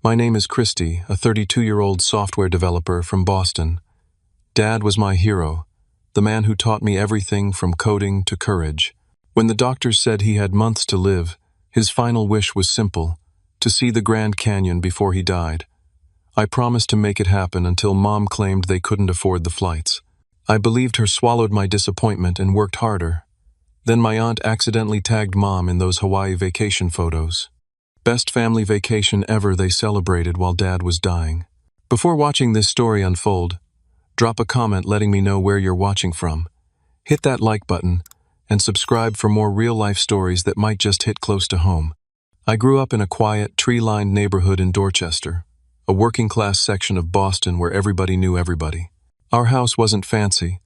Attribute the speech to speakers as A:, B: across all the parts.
A: My name is Christy, a 32-year-old software developer from Boston. Dad was my hero, the man who taught me everything from coding to courage. When the doctors said he had months to live, his final wish was simple: to see the Grand Canyon before he died. I promised to make it happen until Mom claimed they couldn't afford the flights. I believed her, swallowed my disappointment, and worked harder. Then my aunt accidentally tagged Mom in those Hawaii vacation photos. Best family vacation ever, they celebrated while Dad was dying. Before watching this story unfold, drop a comment letting me know where you're watching from. Hit that like button and subscribe for more real-life stories that might just hit close to home. I grew up in a quiet, tree-lined neighborhood in Dorchester, a working-class section of Boston where everybody knew everybody. Our house wasn't fancy.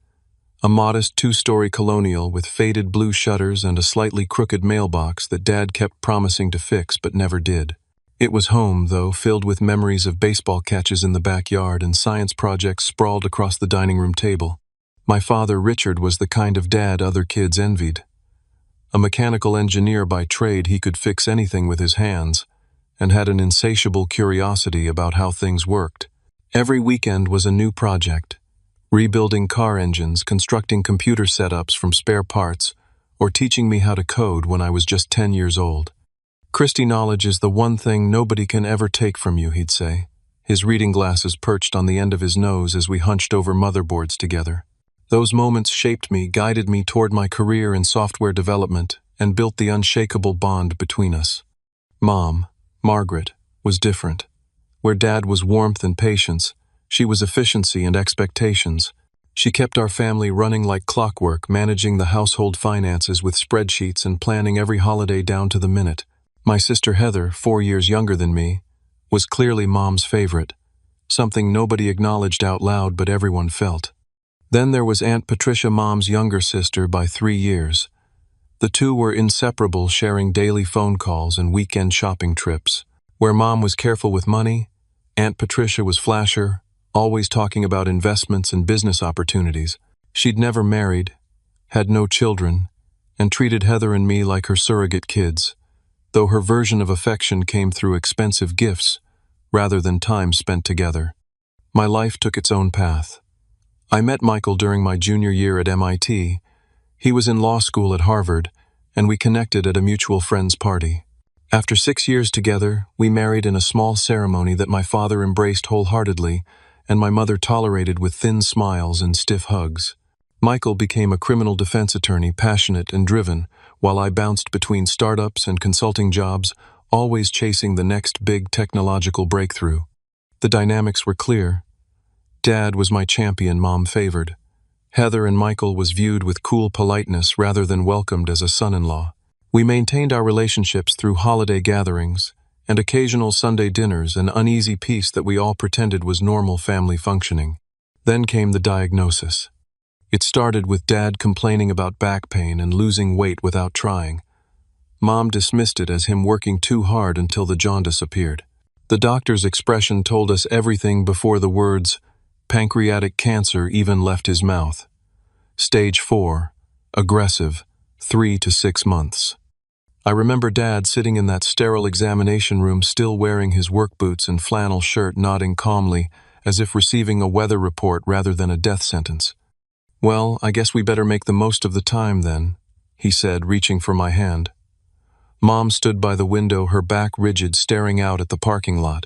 A: A modest two-story colonial with faded blue shutters and a slightly crooked mailbox that Dad kept promising to fix but never did. It was home, though, filled with memories of baseball catches in the backyard and science projects sprawled across the dining room table. My father, Richard, was the kind of dad other kids envied. A mechanical engineer by trade, he could fix anything with his hands, and had an insatiable curiosity about how things worked. Every weekend was a new project: rebuilding car engines, constructing computer setups from spare parts, or teaching me how to code when I was just 10 years old. "Christy, knowledge is the one thing nobody can ever take from you," he'd say, his reading glasses perched on the end of his nose as we hunched over motherboards together. Those moments shaped me, guided me toward my career in software development, and built the unshakable bond between us. Mom, Margaret, was different. Where Dad was warmth and patience, she was efficiency and expectations. She kept our family running like clockwork, managing the household finances with spreadsheets and planning every holiday down to the minute. My sister Heather, 4 years younger than me, was clearly Mom's favorite, something nobody acknowledged out loud but everyone felt. Then there was Aunt Patricia, Mom's younger sister by 3 years. The two were inseparable, sharing daily phone calls and weekend shopping trips. Where Mom was careful with money, Aunt Patricia was flasher, always talking about investments and business opportunities. She'd never married, had no children, and treated Heather and me like her surrogate kids, though her version of affection came through expensive gifts rather than time spent together. My life took its own path. I met Michael during my junior year at MIT. He was in law school at Harvard, and we connected at a mutual friend's party. After 6 years together, we married in a small ceremony that my father embraced wholeheartedly and my mother tolerated with thin smiles and stiff hugs. Michael became a criminal defense attorney, passionate and driven, while I bounced between startups and consulting jobs, always chasing the next big technological breakthrough. The dynamics were clear. Dad was my champion, Mom favored. Heather and Michael was viewed with cool politeness rather than welcomed as a son-in-law. We maintained our relationships through holiday gatherings and occasional Sunday dinners, an uneasy peace that we all pretended was normal family functioning. Then came the diagnosis. It started with Dad complaining about back pain and losing weight without trying. Mom dismissed it as him working too hard until the jaundice appeared. The doctor's expression told us everything before the words pancreatic cancer even left his mouth. Stage 4, aggressive, 3 to 6 months. I remember Dad sitting in that sterile examination room, still wearing his work boots and flannel shirt, nodding calmly, as if receiving a weather report rather than a death sentence. "Well, I guess we better make the most of the time then," he said, reaching for my hand. Mom stood by the window, her back rigid, staring out at the parking lot.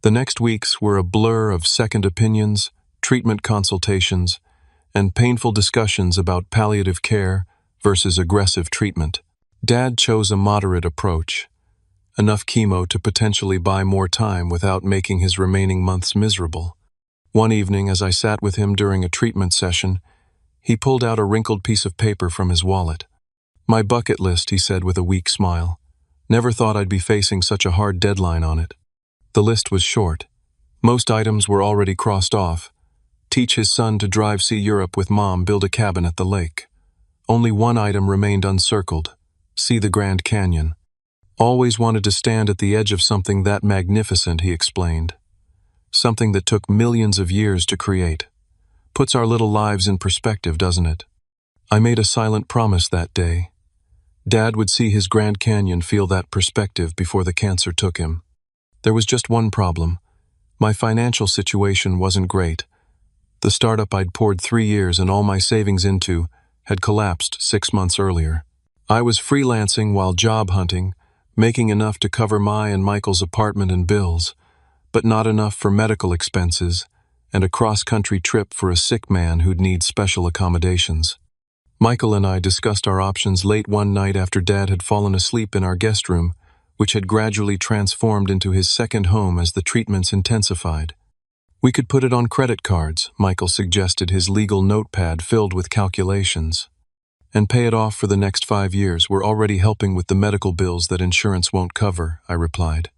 A: The next weeks were a blur of second opinions, treatment consultations, and painful discussions about palliative care versus aggressive treatment. Dad chose a moderate approach, enough chemo to potentially buy more time without making his remaining months miserable. One evening, as I sat with him during a treatment session, he pulled out a wrinkled piece of paper from his wallet. "My bucket list," he said with a weak smile. "Never thought I'd be facing such a hard deadline on it." The list was short. Most items were already crossed off. Teach his son to drive, see Europe with Mom, build a cabin at the lake. Only one item remained uncircled: see the Grand Canyon. "Always wanted to stand at the edge of something that magnificent," he explained. "Something that took millions of years to create. Puts our little lives in perspective, doesn't it?" I made a silent promise that day. Dad would see his Grand Canyon, feel that perspective before the cancer took him. There was just one problem. My financial situation wasn't great. The startup I'd poured 3 years and all my savings into had collapsed 6 months earlier. I was freelancing while job hunting, making enough to cover my and Michael's apartment and bills, but not enough for medical expenses and a cross-country trip for a sick man who'd need special accommodations. Michael and I discussed our options late one night after Dad had fallen asleep in our guest room, which had gradually transformed into his second home as the treatments intensified. We could put it on credit cards, Michael suggested, his legal notepad filled with calculations, and pay it off for the next 5 years. We're already helping with the medical bills that insurance won't cover, I replied.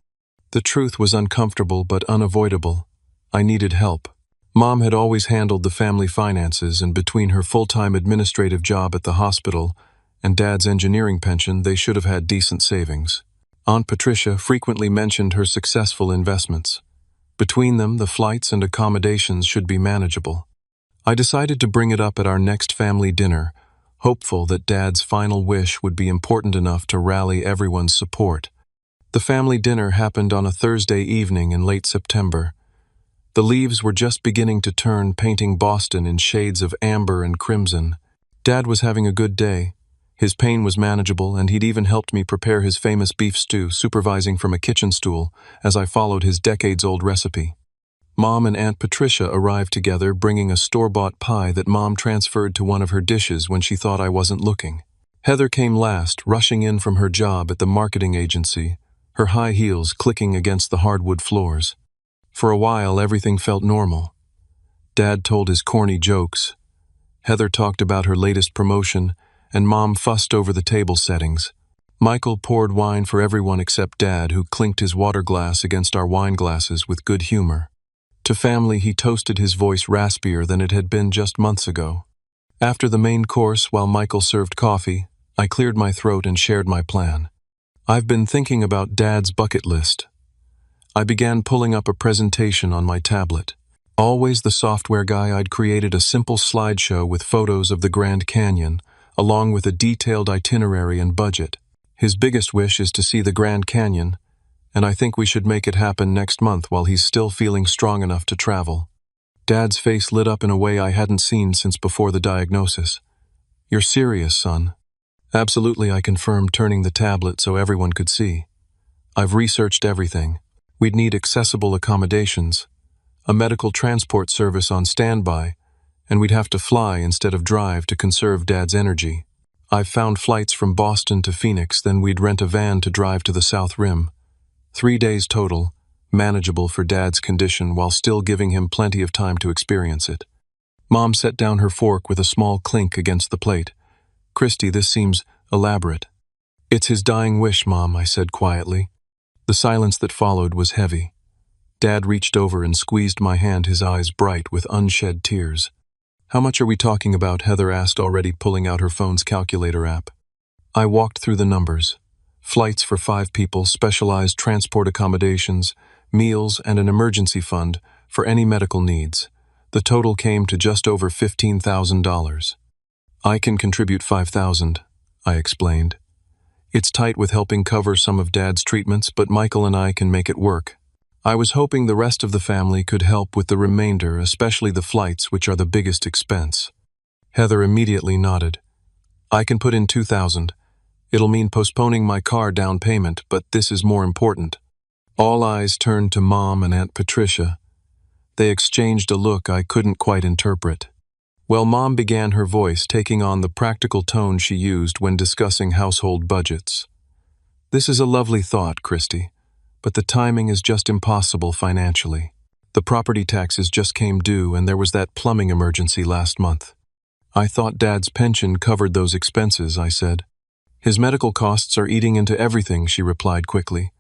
A: The truth was uncomfortable but unavoidable. I needed help. Mom had always handled the family finances, and between her full-time administrative job at the hospital and Dad's engineering pension, they should have had decent savings. Aunt Patricia frequently mentioned her successful investments. Between them, the flights and accommodations should be manageable. I decided to bring it up at our next family dinner, hopeful that Dad's final wish would be important enough to rally everyone's support. The family dinner happened on a Thursday evening in late September. The leaves were just beginning to turn, painting Boston in shades of amber and crimson. Dad was having a good day. His pain was manageable, and he'd even helped me prepare his famous beef stew, supervising from a kitchen stool as I followed his decades-old recipe. Mom and Aunt Patricia arrived together, bringing a store-bought pie that Mom transferred to one of her dishes when she thought I wasn't looking. Heather came last, rushing in from her job at the marketing agency, her high heels clicking against the hardwood floors. For a while, everything felt normal. Dad told his corny jokes. Heather talked about her latest promotion, and Mom fussed over the table settings. Michael poured wine for everyone except Dad, who clinked his water glass against our wine glasses with good humor. To family, he toasted, his voice raspier than it had been just months ago. After the main course, while Michael served coffee, I cleared my throat and shared my plan. I've been thinking about Dad's bucket list. I began pulling up a presentation on my tablet. Always the software guy, I'd created a simple slideshow with photos of the Grand Canyon, along with a detailed itinerary and budget. His biggest wish is to see the Grand Canyon, and I think we should make it happen next month while he's still feeling strong enough to travel. Dad's face lit up in a way I hadn't seen since before the diagnosis. You're serious, son? Absolutely, I confirmed, turning the tablet so everyone could see. I've researched everything. We'd need accessible accommodations, a medical transport service on standby, and we'd have to fly instead of drive to conserve Dad's energy. I've found flights from Boston to Phoenix, then we'd rent a van to drive to the South Rim. 3 days total, manageable for Dad's condition while still giving him plenty of time to experience it. Mom set down her fork with a small clink against the plate. Christy, this seems elaborate. It's his dying wish, Mom, I said quietly. The silence that followed was heavy. Dad reached over and squeezed my hand, his eyes bright with unshed tears. How much are we talking about? Heather asked, already pulling out her phone's calculator app. I walked through the numbers. Flights for 5 people, specialized transport accommodations, meals, and an emergency fund for any medical needs. The total came to just over $15,000. I can contribute $5,000, I explained. It's tight with helping cover some of Dad's treatments, but Michael and I can make it work. I was hoping the rest of the family could help with the remainder, especially the flights, which are the biggest expense. Heather immediately nodded. I can put in $2,000. It'll mean postponing my car down payment, but this is more important. All eyes turned to Mom and Aunt Patricia. They exchanged a look I couldn't quite interpret. Well, Mom began, her voice taking on the practical tone she used when discussing household budgets. This is a lovely thought, Christy, but the timing is just impossible financially. The property taxes just came due, and there was that plumbing emergency last month. I thought Dad's pension covered those expenses, I said. His medical costs are eating into everything, she replied quickly.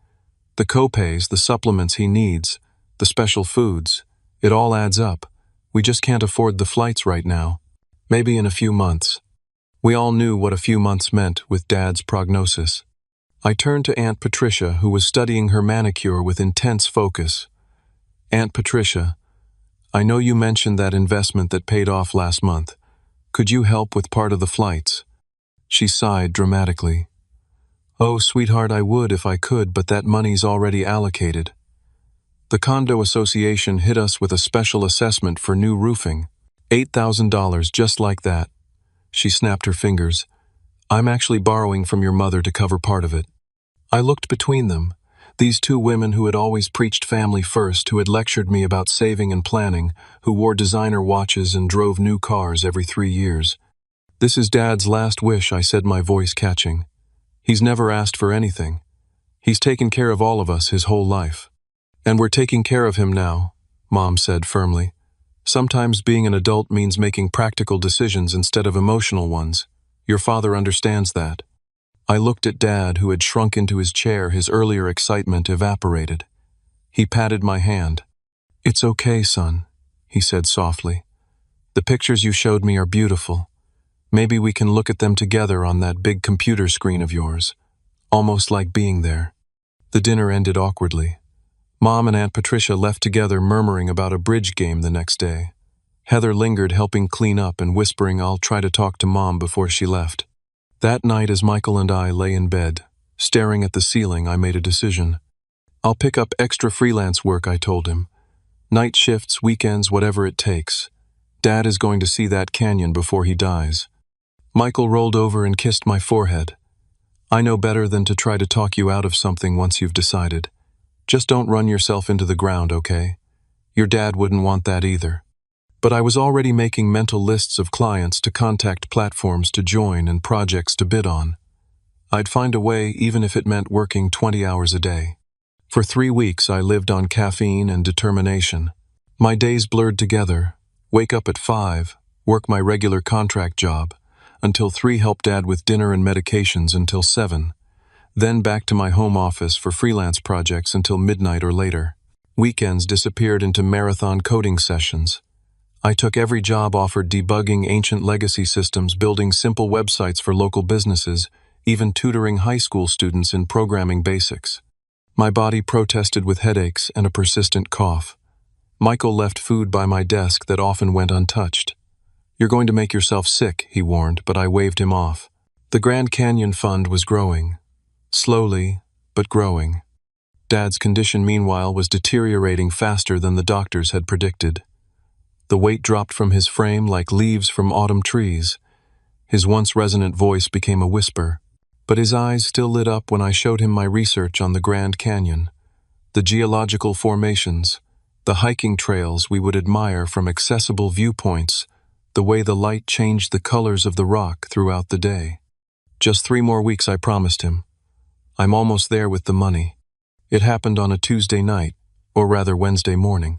A: The co-pays, the supplements he needs, the special foods, it all adds up. We just can't afford the flights right now. Maybe in a few months. We all knew what a few months meant with Dad's prognosis. I turned to Aunt Patricia, who was studying her manicure with intense focus. Aunt Patricia, I know you mentioned that investment that paid off last month. Could you help with part of the flights? She sighed dramatically. Oh, sweetheart, I would if I could, but that money's already allocated. The condo association hit us with a special assessment for new roofing. $8,000 just like that. She snapped her fingers. I'm actually borrowing from your mother to cover part of it. I looked between them. These two women who had always preached family first, who had lectured me about saving and planning, who wore designer watches and drove new cars every 3 years. This is Dad's last wish, I said, my voice catching. He's never asked for anything. He's taken care of all of us his whole life. And we're taking care of him now, Mom said firmly. Sometimes being an adult means making practical decisions instead of emotional ones. Your father understands that. I looked at Dad, who had shrunk into his chair, his earlier excitement evaporated. He patted my hand. It's okay, son, he said softly. The pictures you showed me are beautiful. Maybe we can look at them together on that big computer screen of yours. Almost like being there. The dinner ended awkwardly. Mom and Aunt Patricia left together, murmuring about a bridge game the next day. Heather lingered, helping clean up and whispering, I'll try to talk to Mom before she left. That night, as Michael and I lay in bed, staring at the ceiling, I made a decision. I'll pick up extra freelance work, I told him. Night shifts, weekends, whatever it takes. Dad is going to see that canyon before he dies. Michael rolled over and kissed my forehead. I know better than to try to talk you out of something once you've decided. Just don't run yourself into the ground, okay? Your dad wouldn't want that either. But I was already making mental lists of clients to contact, platforms to join, and projects to bid on. I'd find a way, even if it meant working 20 hours a day. For 3 weeks, I lived on caffeine and determination. My days blurred together. Wake up at 5, work my regular contract job, until 3, help Dad with dinner and medications until 7. Then back to my home office for freelance projects until midnight or later. Weekends disappeared into marathon coding sessions. I took every job offered, debugging ancient legacy systems, building simple websites for local businesses, even tutoring high school students in programming basics. My body protested with headaches and a persistent cough. Michael left food by my desk that often went untouched. You're going to make yourself sick, he warned, but I waved him off. The Grand Canyon Fund was growing. Slowly, but growing. Dad's condition, meanwhile, was deteriorating faster than the doctors had predicted. The weight dropped from his frame like leaves from autumn trees. His once resonant voice became a whisper, but his eyes still lit up when I showed him my research on the Grand Canyon, the geological formations, the hiking trails we would admire from accessible viewpoints, the way the light changed the colors of the rock throughout the day. Just 3 more weeks, I promised him. I'm almost there with the money. It happened on a Tuesday night, or rather Wednesday morning.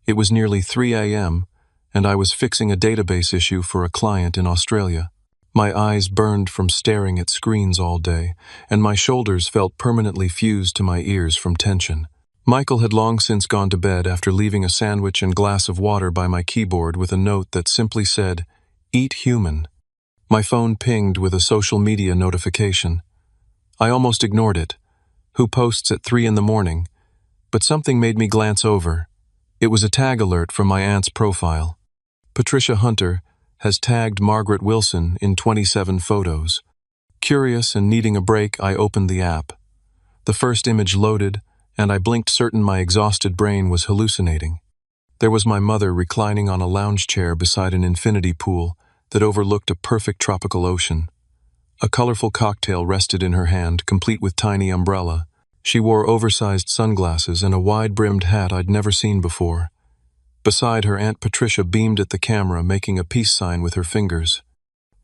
A: It was nearly 3 a.m., and I was fixing a database issue for a client in Australia. My eyes burned from staring at screens all day, and my shoulders felt permanently fused to my ears from tension. Michael had long since gone to bed after leaving a sandwich and glass of water by my keyboard with a note that simply said, "Eat human." My phone pinged with a social media notification. I almost ignored it. Who posts at 3 in the morning? But something made me glance over. It was a tag alert from my aunt's profile. Patricia Hunter has tagged Margaret Wilson in 27 photos. Curious and needing a break, I opened the app. The first image loaded, and I blinked, certain my exhausted brain was hallucinating. There was my mother reclining on a lounge chair beside an infinity pool that overlooked a perfect tropical ocean. A colorful cocktail rested in her hand, complete with tiny umbrella. She wore oversized sunglasses and a wide-brimmed hat I'd never seen before. Beside her, Aunt Patricia beamed at the camera, making a peace sign with her fingers.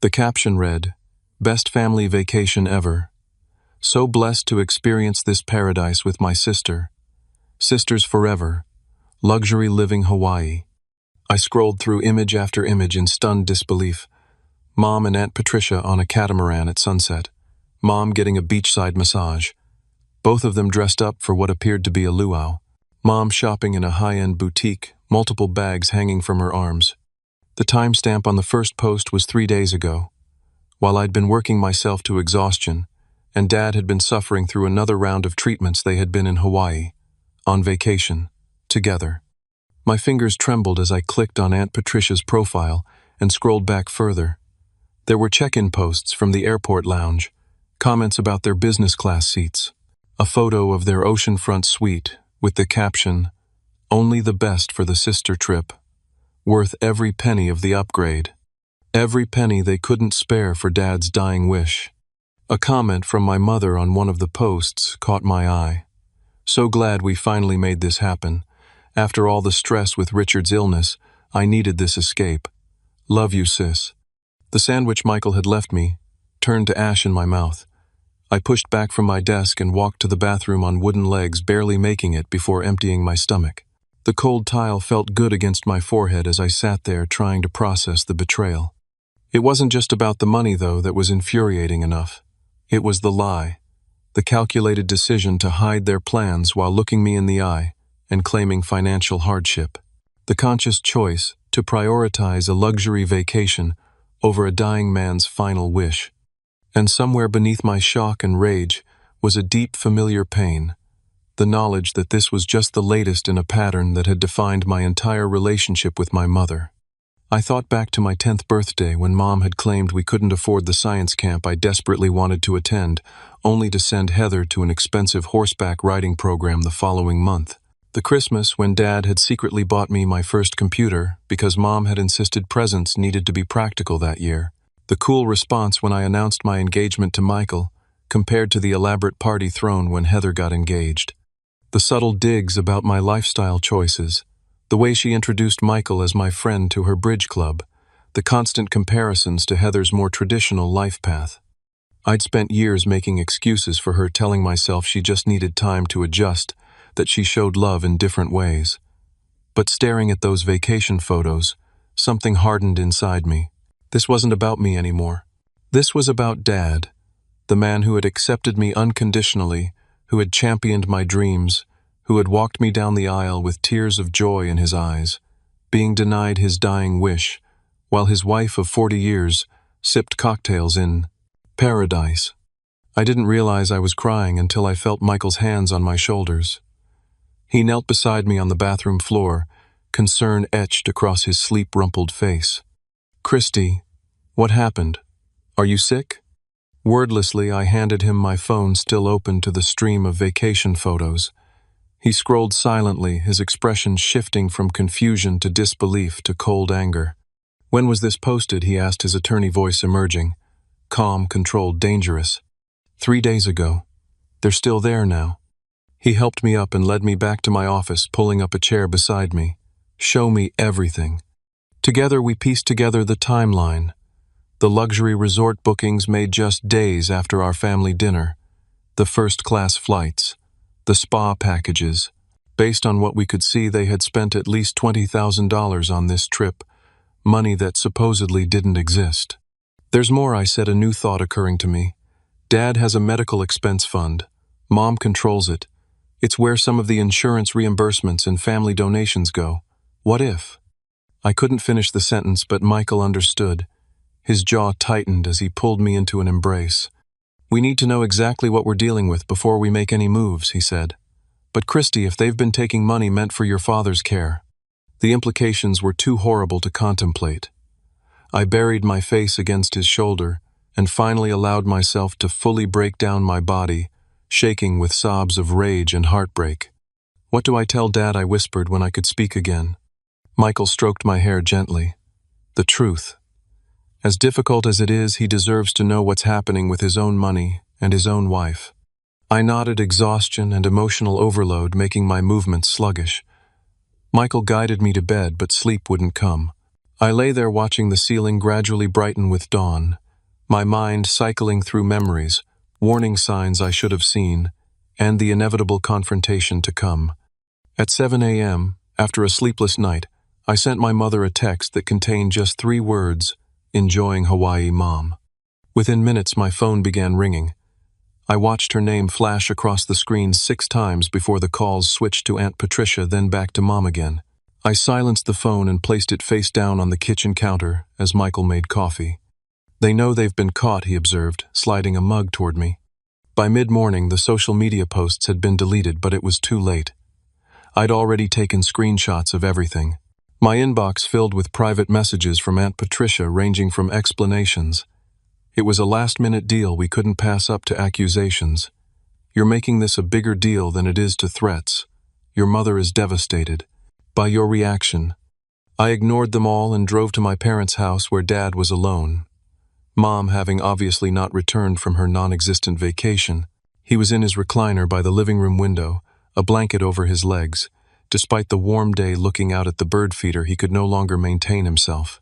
A: The caption read, "Best family vacation ever. So blessed to experience this paradise with my sister. Sisters forever. Luxury living Hawaii." I scrolled through image after image in stunned disbelief. Mom and Aunt Patricia on a catamaran at sunset. Mom getting a beachside massage. Both of them dressed up for what appeared to be a luau. Mom shopping in a high-end boutique, multiple bags hanging from her arms. The timestamp on the first post was 3 days ago, while I'd been working myself to exhaustion, and Dad had been suffering through another round of treatments. They had been in Hawaii, on vacation, together. My fingers trembled as I clicked on Aunt Patricia's profile and scrolled back further. There were check-in posts from the airport lounge, comments about their business class seats, a photo of their oceanfront suite with the caption, Only the best for the sister trip, worth every penny of the upgrade. Every penny they couldn't spare for Dad's dying wish. A comment from my mother on one of the posts caught my eye. "So glad we finally made this happen. After all the stress with Richard's illness, I needed this escape. Love you, sis." The sandwich Michael had left me turned to ash in my mouth. I pushed back from my desk and walked to the bathroom on wooden legs, barely making it before emptying my stomach. The cold tile felt good against my forehead as I sat there trying to process the betrayal. It wasn't just about the money, though, that was infuriating enough. It was the lie, the calculated decision to hide their plans while looking me in the eye and claiming financial hardship. The conscious choice to prioritize a luxury vacation over a dying man's final wish. And somewhere beneath my shock and rage was a deep, familiar pain, the knowledge that this was just the latest in a pattern that had defined my entire relationship with my mother. I thought back to my 10th birthday when Mom had claimed we couldn't afford the science camp I desperately wanted to attend, only to send Heather to an expensive horseback riding program the following month. The Christmas when Dad had secretly bought me my first computer because Mom had insisted presents needed to be practical that year. The cool response when I announced my engagement to Michael, compared to the elaborate party thrown when Heather got engaged. The subtle digs about my lifestyle choices, the way she introduced Michael as my friend to her bridge club, the constant comparisons to Heather's more traditional life path. I'd spent years making excuses for her, telling myself she just needed time to adjust, that she showed love in different ways. But staring at those vacation photos, something hardened inside me. This wasn't about me anymore. This was about Dad, the man who had accepted me unconditionally, who had championed my dreams, who had walked me down the aisle with tears of joy in his eyes, being denied his dying wish, while his wife of 40 years sipped cocktails in paradise. I didn't realize I was crying until I felt Michael's hands on my shoulders. He knelt beside me on the bathroom floor, concern etched across his sleep-rumpled face. "Christy, what happened? Are you sick?" Wordlessly, I handed him my phone still open to the stream of vacation photos. He scrolled silently, his expression shifting from confusion to disbelief to cold anger. "When was this posted?" he asked, his attorney voice emerging. Calm, controlled, dangerous. 3 days ago. They're still there now." He helped me up and led me back to my office, pulling up a chair beside me. "Show me everything." Together we pieced together the timeline. The luxury resort bookings made just days after our family dinner. The first-class flights. The spa packages. Based on what we could see, they had spent at least $20,000 on this trip, money that supposedly didn't exist. "There's more," I said, a new thought occurring to me. "Dad has a medical expense fund. Mom controls it. It's where some of the insurance reimbursements and family donations go. What if?" I couldn't finish the sentence, but Michael understood. His jaw tightened as he pulled me into an embrace. "We need to know exactly what we're dealing with before we make any moves," he said. "But Christy, if they've been taking money meant for your father's care..." The implications were too horrible to contemplate. I buried my face against his shoulder and finally allowed myself to fully break down my body, shaking with sobs of rage and heartbreak. "What do I tell Dad?" I whispered when I could speak again. Michael stroked my hair gently. "The truth. As difficult as it is, he deserves to know what's happening with his own money and his own wife." I nodded, exhaustion and emotional overload making my movements sluggish. Michael guided me to bed, but sleep wouldn't come. I lay there watching the ceiling gradually brighten with dawn, my mind cycling through memories, warning signs I should have seen, and the inevitable confrontation to come. At 7 a.m., after a sleepless night, I sent my mother a text that contained just 3 words, "Enjoying Hawaii, Mom." Within minutes, my phone began ringing. I watched her name flash across the screen 6 times before the calls switched to Aunt Patricia, then back to Mom again. I silenced the phone and placed it face down on the kitchen counter as Michael made coffee. "They know they've been caught," he observed, sliding a mug toward me. By mid-morning, the social media posts had been deleted, but it was too late. I'd already taken screenshots of everything. My inbox filled with private messages from Aunt Patricia ranging from explanations. It was a last-minute deal we couldn't pass up to accusations. "You're making this a bigger deal than it is to threats. Your mother is devastated. by your reaction. I ignored them all and drove to my parents' house where Dad was alone. Mom having obviously not returned from her non-existent vacation. He was in his recliner by the living room window, a blanket over his legs. Despite the warm day looking out at the bird feeder, he could no longer maintain himself.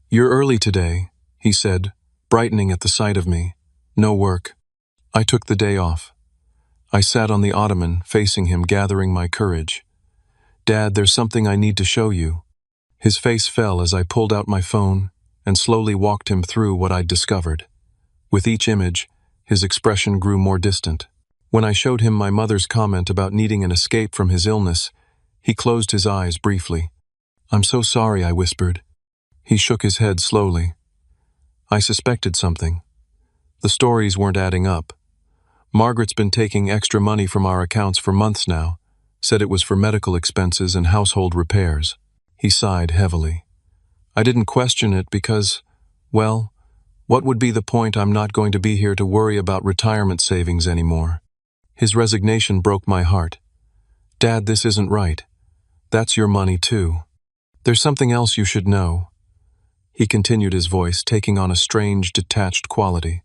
A: "You're early today," he said, brightening at the sight of me. "No work." I took the day off. I sat on the ottoman, facing him, gathering my courage. "Dad, there's something I need to show you." His face fell as I pulled out my phone and slowly walked him through what I'd discovered. With each image, his expression grew more distant. When I showed him my mother's comment about needing an escape from his illness, he closed his eyes briefly. "I'm so sorry," I whispered. He shook his head slowly. I suspected something. The stories weren't adding up. Margaret's been taking extra money from our accounts for months now, said it was for medical expenses and household repairs. He sighed heavily. I didn't question it because, well, what would be the point? I'm not going to be here to worry about retirement savings anymore. His resignation broke my heart. "Dad, this isn't right. That's your money too. There's something else you should know." He continued, his voice taking on a strange, detached quality.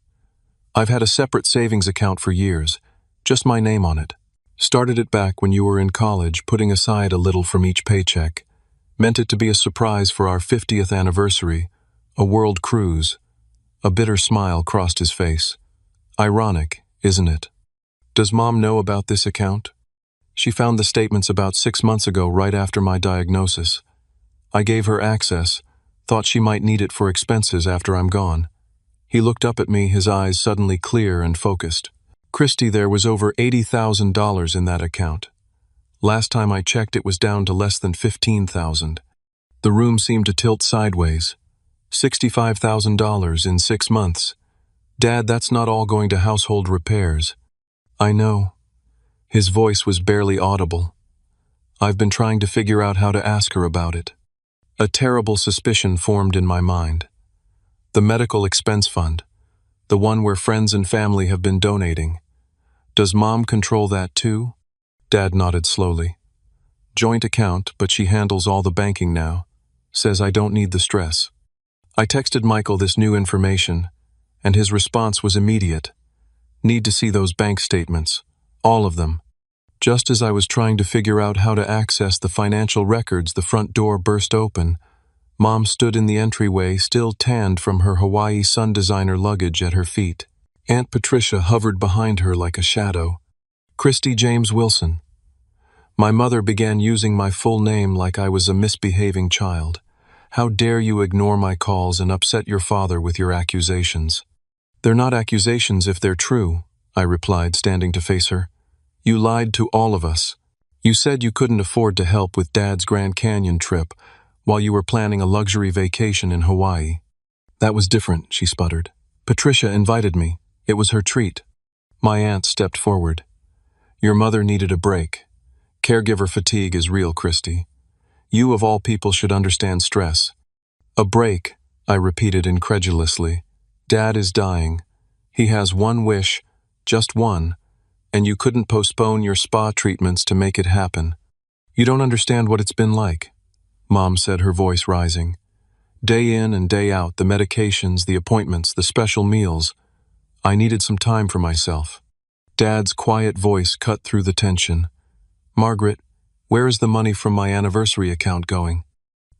A: "I've had a separate savings account for years, just my name on it. Started it back when you were in college, putting aside a little from each paycheck. Meant it to be a surprise for our 50th anniversary, a world cruise." A bitter smile crossed his face. "Ironic, isn't it? Does Mom know about this account?" "She found the statements about 6 months ago, right after my diagnosis. I gave her access, thought she might need it for expenses after I'm gone." He looked up at me, his eyes suddenly clear and focused. "Christy, there was over $80,000 in that account. Last time I checked, it was down to less than 15,000. The room seemed to tilt sideways. $65,000 in 6 months. Dad, that's not all going to household repairs." "I know." His voice was barely audible. "I've been trying to figure out how to ask her about it." A terrible suspicion formed in my mind. The medical expense fund, the one where friends and family have been donating. Does Mom control that too? Dad nodded slowly. "Joint account, but she handles all the banking now. Says I don't need the stress." I texted Michael this new information, and his response was immediate. "Need to see those bank statements. All of them." Just as I was trying to figure out how to access the financial records, the front door burst open. Mom stood in the entryway, still tanned from her Hawaii sun designer luggage at her feet. Aunt Patricia hovered behind her like a shadow. "Christy James Wilson." My mother began using my full name like I was a misbehaving child. "How dare you ignore my calls and upset your father with your accusations?" "They're not accusations if they're true," I replied, standing to face her. "You lied to all of us. You said you couldn't afford to help with Dad's Grand Canyon trip while you were planning a luxury vacation in Hawaii." "That was different," she sputtered. "Patricia invited me. It was her treat." My aunt stepped forward. "Your mother needed a break. Caregiver fatigue is real, Christy. You of all people should understand stress." "A break," I repeated incredulously. "Dad is dying. He has one wish, just one, and you couldn't postpone your spa treatments to make it happen. You don't understand what it's been like," Mom said, her voice rising. "Day in and day out, the medications, the appointments, the special meals. I needed some time for myself." Dad's quiet voice cut through the tension. "Margaret, where is the money from my anniversary account going?"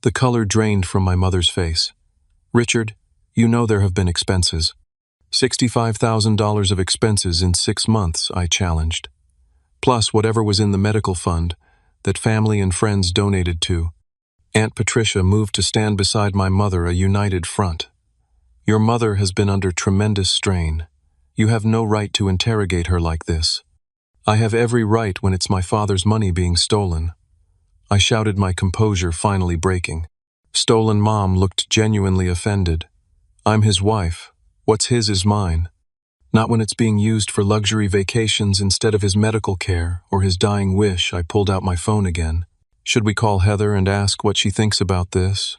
A: The color drained from my mother's face. "Richard, you know there have been expenses." $65,000 of expenses in 6 months, I challenged. Plus whatever was in the medical fund that family and friends donated to. Aunt Patricia moved to stand beside my mother, a united front. "Your mother has been under tremendous strain. You have no right to interrogate her like this." "I have every right when it's my father's money being stolen." I shouted, my composure finally breaking. "Stolen?" Mom looked genuinely offended. "I'm his wife. What's his is mine. Not when it's being used for luxury vacations instead of his medical care or his dying wish." I pulled out my phone again. "Should we call Heather and ask what she thinks about this?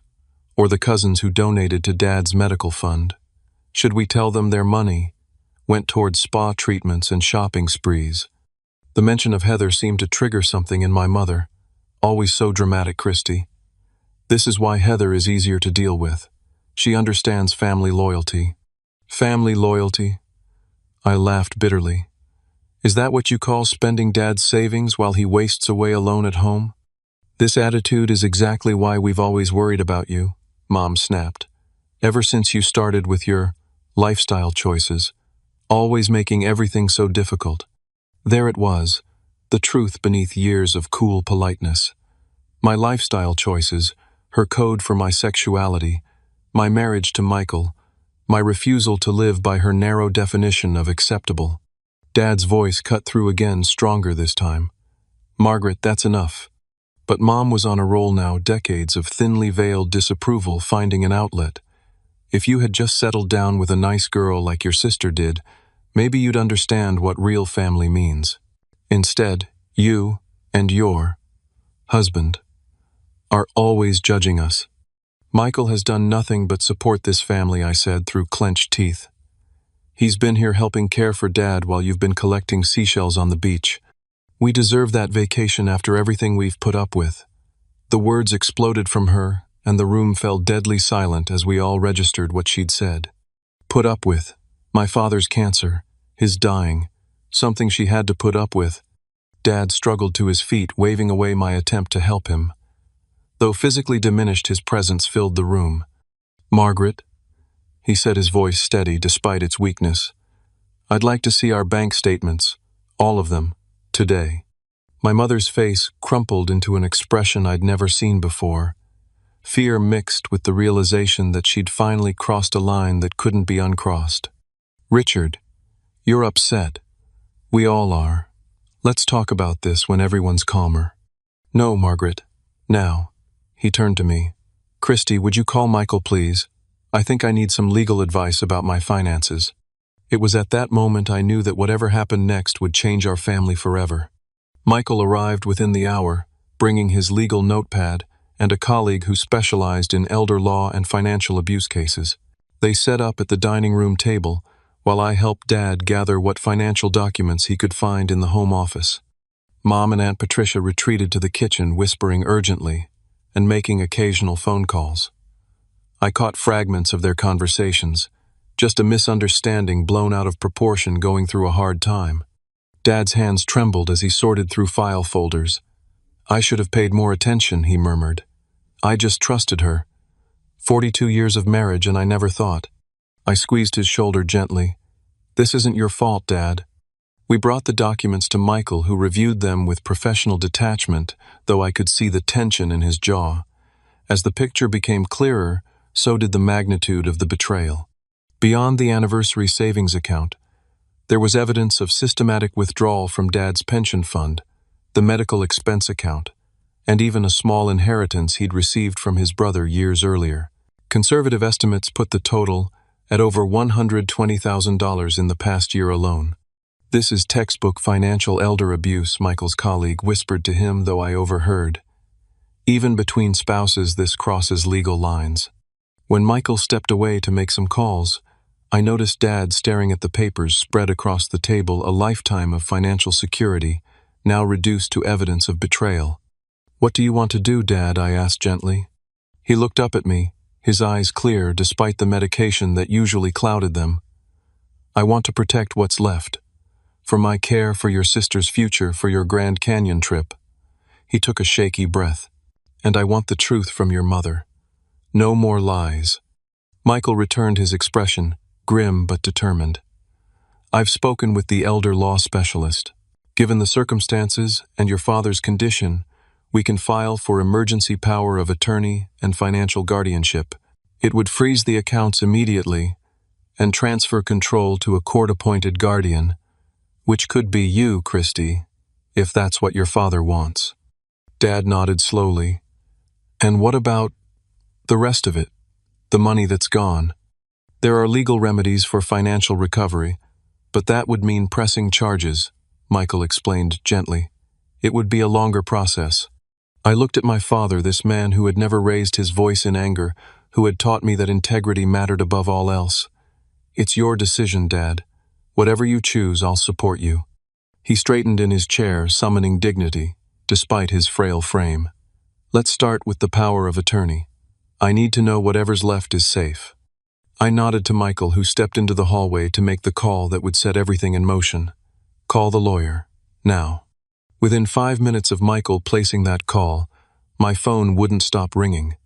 A: Or the cousins who donated to Dad's medical fund? Should we tell them their money went towards spa treatments and shopping sprees?" The mention of Heather seemed to trigger something in my mother. Always so dramatic, Christy. This is why Heather is easier to deal with. She understands family loyalty. Family loyalty? I laughed bitterly. Is that what you call spending Dad's savings while he wastes away alone at home? This attitude is exactly why we've always worried about you, Mom snapped. Ever since you started with your lifestyle choices, always making everything so difficult. There it was, the truth beneath years of cool politeness. My lifestyle choices, her code for my sexuality, my marriage to Michael, my refusal to live by her narrow definition of acceptable. Dad's voice cut through again, stronger this time. Margaret, that's enough. But Mom was on a roll now, decades of thinly veiled disapproval finding an outlet. If you had just settled down with a nice girl like your sister did, maybe you'd understand what real family means. Instead, you and your husband are always judging us. Michael has done nothing but support this family, I said through clenched teeth. He's been here helping care for Dad while you've been collecting seashells on the beach. We deserve that vacation after everything we've put up with. The words exploded from her, and the room fell deadly silent as we all registered what she'd said. Put up with. My father's cancer. His dying. Something she had to put up with. Dad struggled to his feet, waving away my attempt to help him. Though physically diminished, his presence filled the room. Margaret, he said, his voice steady despite its weakness. I'd like to see our bank statements, all of them, today. My mother's face crumpled into an expression I'd never seen before. Fear mixed with the realization that she'd finally crossed a line that couldn't be uncrossed. Richard, you're upset. We all are. Let's talk about this when everyone's calmer. No, Margaret. Now. He turned to me. Christy, would you call Michael, please? I think I need some legal advice about my finances. It was at that moment I knew that whatever happened next would change our family forever. Michael arrived within the hour, bringing his legal notepad and a colleague who specialized in elder law and financial abuse cases. They set up at the dining room table while I helped Dad gather what financial documents he could find in the home office. Mom and Aunt Patricia retreated to the kitchen, whispering urgently and making occasional phone calls. I caught fragments of their conversations, just a misunderstanding blown out of proportion going through a hard time. Dad's hands trembled as he sorted through file folders. I should have paid more attention, he murmured. I just trusted her. 42 years of marriage and I never thought. I squeezed his shoulder gently. This isn't your fault, Dad. We brought the documents to Michael, who reviewed them with professional detachment, though I could see the tension in his jaw. As the picture became clearer, so did the magnitude of the betrayal. Beyond the anniversary savings account, there was evidence of systematic withdrawal from Dad's pension fund, the medical expense account, and even a small inheritance he'd received from his brother years earlier. Conservative estimates put the total at over $120,000 in the past year alone. This is textbook financial elder abuse, Michael's colleague whispered to him, though I overheard. Even between spouses, this crosses legal lines. When Michael stepped away to make some calls, I noticed Dad staring at the papers spread across the table, a lifetime of financial security, now reduced to evidence of betrayal. What do you want to do, Dad? I asked gently. He looked up at me, his eyes clear despite the medication that usually clouded them. I want to protect what's left. For my care, for your sister's future, for your Grand Canyon trip. He took a shaky breath. And I want the truth from your mother. No more lies. Michael returned his expression, grim but determined. I've spoken with the elder law specialist. Given the circumstances and your father's condition, we can file for emergency power of attorney and financial guardianship. It would freeze the accounts immediately and transfer control to a court-appointed guardian, which could be you, Christy, if that's what your father wants. Dad nodded slowly. And what about the rest of it? The money that's gone? There are legal remedies for financial recovery, but that would mean pressing charges, Michael explained gently. It would be a longer process. I looked at my father, this man who had never raised his voice in anger, who had taught me that integrity mattered above all else. It's your decision, Dad. Whatever you choose, I'll support you. He straightened in his chair, summoning dignity. despite his frail frame. "Let's start with the power of attorney. I need to know whatever's left is safe." I nodded to Michael, who stepped into the hallway to make the call that would set everything in motion. "Call the lawyer. Now." Within 5 minutes of Michael placing that call, my phone wouldn't stop ringing.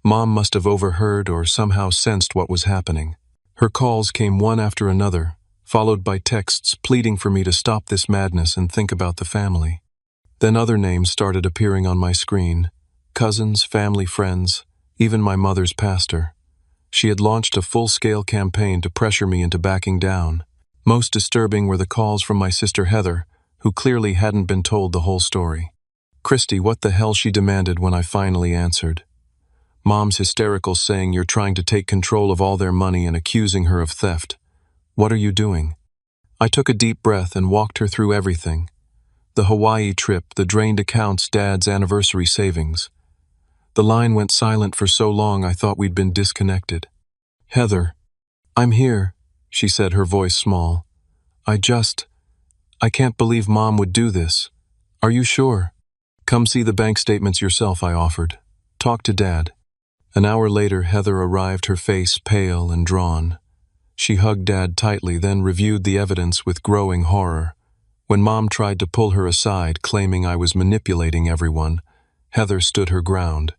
A: Mom must have overheard or somehow sensed what was happening. Her calls came one after another, followed by texts pleading for me to stop this madness and think about the family. Then other names started appearing on my screen. Cousins, family, friends, even my mother's pastor. She had launched a full-scale campaign to pressure me into backing down. Most disturbing were the calls from my sister Heather, who clearly hadn't been told the whole story. "Christy, what the hell?" she demanded when I finally answered. Mom's hysterical, saying you're trying to take control of all their money and accusing her of theft. "What are you doing?" I took a deep breath and walked her through everything. The Hawaii trip, the drained accounts, Dad's anniversary savings. The line went silent for so long I thought we'd been disconnected. "Heather." "I'm here," she said, her voice small. I can't believe Mom would do this. Are you sure?" "Come see the bank statements yourself," I offered. "Talk to Dad." An hour later, Heather arrived, her face pale and drawn. She hugged Dad tightly, then reviewed the evidence with growing horror. When Mom tried to pull her aside, claiming I was manipulating everyone, Heather stood her ground.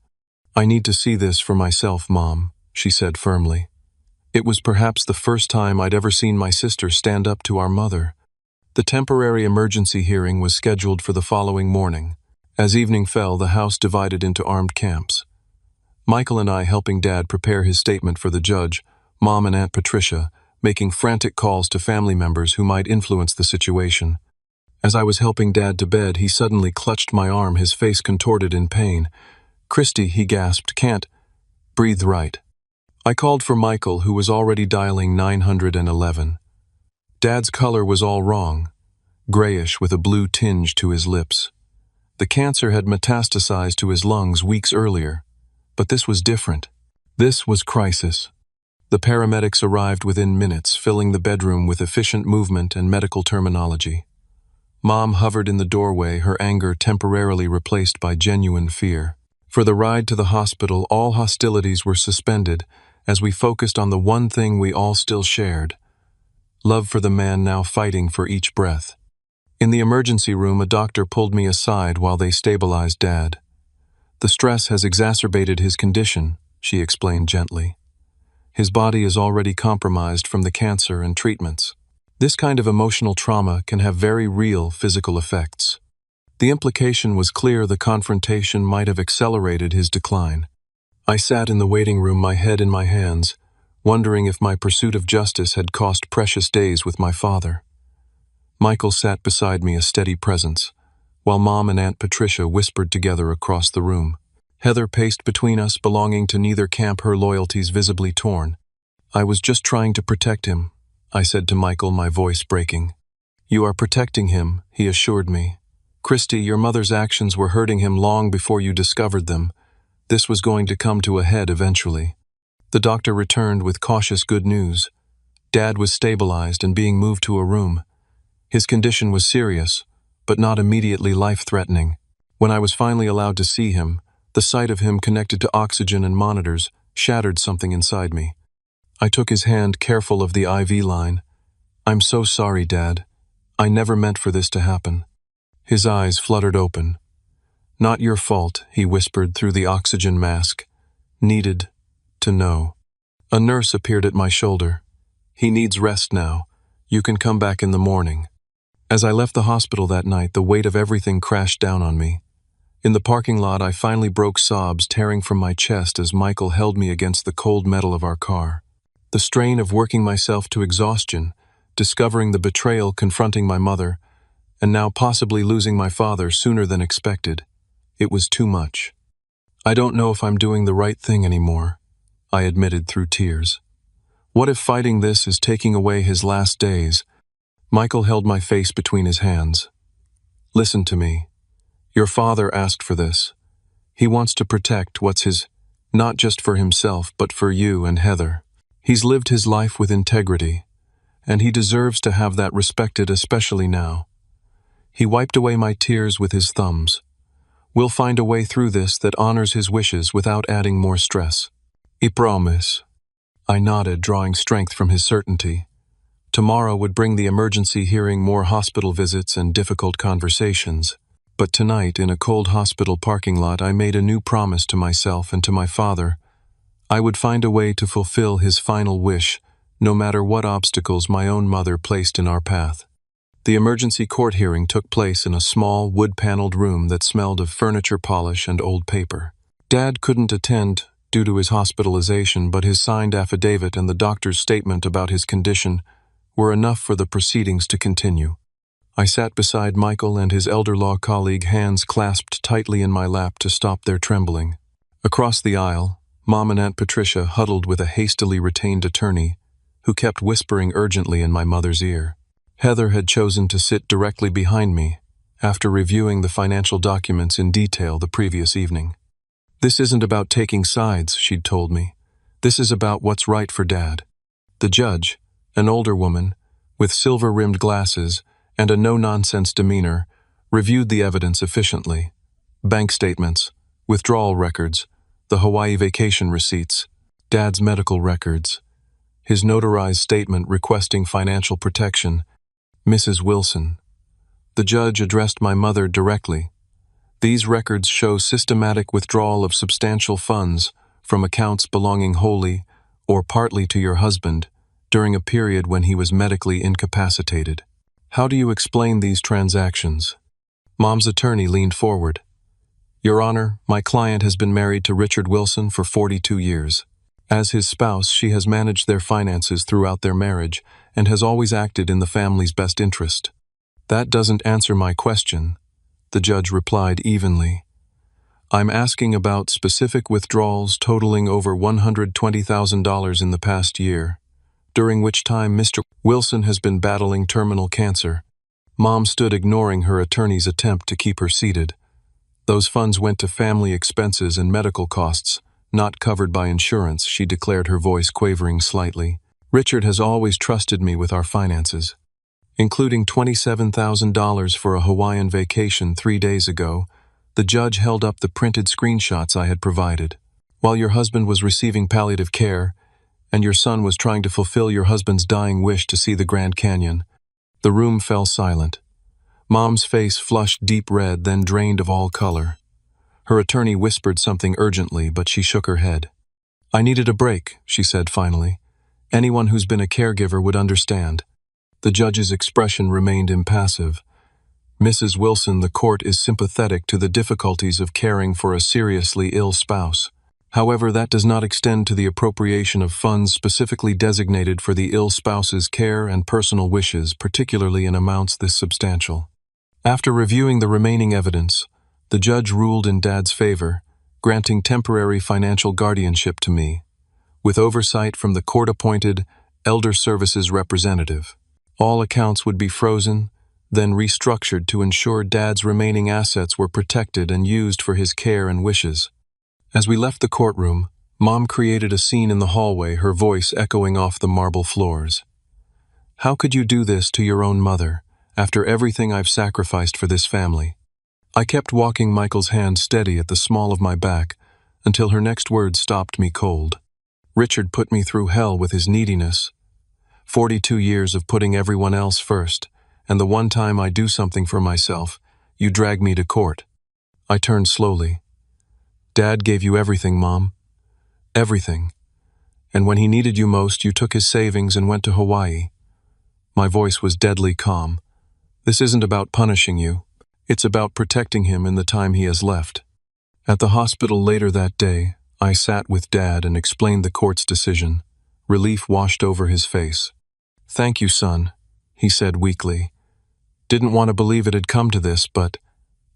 A: "I need to see this for myself, Mom," she said firmly. It was perhaps the first time I'd ever seen my sister stand up to our mother. The temporary emergency hearing was scheduled for the following morning. As evening fell, the house divided into armed camps. Michael and I helping Dad prepare his statement for the judge, Mom and Aunt Patricia making frantic calls to family members who might influence the situation. As I was helping Dad to bed, he suddenly clutched my arm, his face contorted in pain. "Christy," he gasped, "can't breathe right." I called for Michael, who was already dialing 911. Dad's color was all wrong, grayish with a blue tinge to his lips. The cancer had metastasized to his lungs weeks earlier. But this was different. This was crisis. The paramedics arrived within minutes, filling the bedroom with efficient movement and medical terminology. Mom hovered in the doorway, her anger temporarily replaced by genuine fear. For the ride to the hospital, all hostilities were suspended as we focused on the one thing we all still shared: love for the man now fighting for each breath. In the emergency room, a doctor pulled me aside while they stabilized Dad. "The stress has exacerbated his condition," she explained gently. "His body is already compromised from the cancer and treatments. This kind of emotional trauma can have very real physical effects." The implication was clear: the confrontation might have accelerated his decline. I sat in the waiting room, my head in my hands, wondering if my pursuit of justice had cost precious days with my father. Michael sat beside me, a steady presence, while Mom and Aunt Patricia whispered together across the room. Heather paced between us, belonging to neither camp, her loyalties visibly torn. "I was just trying to protect him," I said to Michael, my voice breaking. "You are protecting him," he assured me. "Christy, your mother's actions were hurting him long before you discovered them. This was going to come to a head eventually." The doctor returned with cautious good news. Dad was stabilized and being moved to a room. His condition was serious, but not immediately life-threatening. When I was finally allowed to see him, the sight of him connected to oxygen and monitors shattered something inside me. I took his hand, careful of the IV line. "I'm so sorry, Dad. I never meant for this to happen." His eyes fluttered open. "Not your fault," he whispered through the oxygen mask. "Needed to know." A nurse appeared at my shoulder. "He needs rest now. You can come back in the morning." As I left the hospital that night, the weight of everything crashed down on me. In the parking lot, I finally broke, sobs tearing from my chest as Michael held me against the cold metal of our car. The strain of working myself to exhaustion, discovering the betrayal, confronting my mother, and now possibly losing my father sooner than expected. It was too much. "I don't know if I'm doing the right thing anymore," I admitted through tears. "What if fighting this is taking away his last days?" Michael held my face between his hands. "Listen to me. Your father asked for this. He wants to protect what's his, not just for himself, but for you and Heather. He's lived his life with integrity, and he deserves to have that respected, especially now." He wiped away my tears with his thumbs. We'll find a way through this that honors his wishes without adding more stress. I promise. I nodded, drawing strength from his certainty. Tomorrow would bring the emergency hearing more hospital visits and difficult conversations. But tonight, in a cold hospital parking lot, I made a new promise to myself and to my father. I would find a way to fulfill his final wish, no matter what obstacles my own mother placed in our path. The emergency court hearing took place in a small, wood-paneled room that smelled of furniture polish and old paper. Dad couldn't attend due to his hospitalization, but his signed affidavit and the doctor's statement about his condition were enough for the proceedings to continue. I sat beside Michael and his elder law colleague, hands clasped tightly in my lap to stop their trembling. Across the aisle, Mom and Aunt Patricia huddled with a hastily retained attorney who kept whispering urgently in my mother's ear. Heather had chosen to sit directly behind me after reviewing the financial documents in detail the previous evening. This isn't about taking sides, she'd told me. This is about what's right for Dad. The judge, an older woman, with silver-rimmed glasses and a no-nonsense demeanor, reviewed the evidence efficiently. Bank statements, withdrawal records, the Hawaii vacation receipts, Dad's medical records, his notarized statement requesting financial protection. Mrs. Wilson. The judge addressed my mother directly. These records show systematic withdrawal of substantial funds from accounts belonging wholly or partly to your husband during a period when he was medically incapacitated. How do you explain these transactions? Mom's attorney leaned forward. Your Honor, my client has been married to Richard Wilson for 42 years. As his spouse, she has managed their finances throughout their marriage and has always acted in the family's best interest. That doesn't answer my question, the judge replied evenly. I'm asking about specific withdrawals totaling over $120,000 in the past year, during which time Mr. Wilson has been battling terminal cancer. Mom stood ignoring her attorney's attempt to keep her seated. Those funds went to family expenses and medical costs, not covered by insurance, she declared, her voice quavering slightly. Richard has always trusted me with our finances, including $27,000 for a Hawaiian vacation 3 days ago. The judge held up the printed screenshots I had provided. While your husband was receiving palliative care, and your son was trying to fulfill your husband's dying wish to see the Grand Canyon, the room fell silent. Mom's face flushed deep red, then drained of all color. Her attorney whispered something urgently, but she shook her head. I needed a break, she said finally. Anyone who's been a caregiver would understand. The judge's expression remained impassive. Mrs. Wilson, the court is sympathetic to the difficulties of caring for a seriously ill spouse. However, that does not extend to the appropriation of funds specifically designated for the ill spouse's care and personal wishes, particularly in amounts this substantial. After reviewing the remaining evidence, the judge ruled in Dad's favor, granting temporary financial guardianship to me, with oversight from the court-appointed Elder Services representative. All accounts would be frozen, then restructured to ensure Dad's remaining assets were protected and used for his care and wishes. As we left the courtroom, Mom created a scene in the hallway, her voice echoing off the marble floors. How could you do this to your own mother, after everything I've sacrificed for this family? I kept walking Michael's hand steady at the small of my back until her next words stopped me cold. Richard put me through hell with his neediness. 42 years of putting everyone else first, and the one time I do something for myself, you drag me to court. I turned slowly. Dad gave you everything, Mom. Everything. And when he needed you most, you took his savings and went to Hawaii. My voice was deadly calm. This isn't about punishing you. It's about protecting him in the time he has left. At the hospital later that day, I sat with Dad and explained the court's decision. Relief washed over his face. Thank you, son, he said weakly. Didn't want to believe it had come to this, but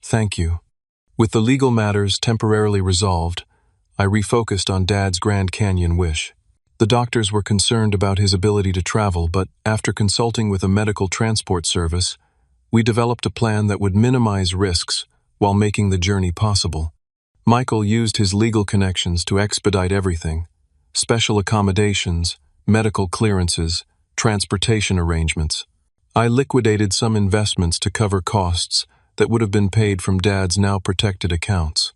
A: thank you. With the legal matters temporarily resolved, I refocused on Dad's Grand Canyon wish. The doctors were concerned about his ability to travel, but after consulting with a medical transport service, we developed a plan that would minimize risks while making the journey possible. Michael used his legal connections to expedite everything: special accommodations, medical clearances, transportation arrangements. I liquidated some investments to cover costs, that would have been paid from Dad's now protected accounts.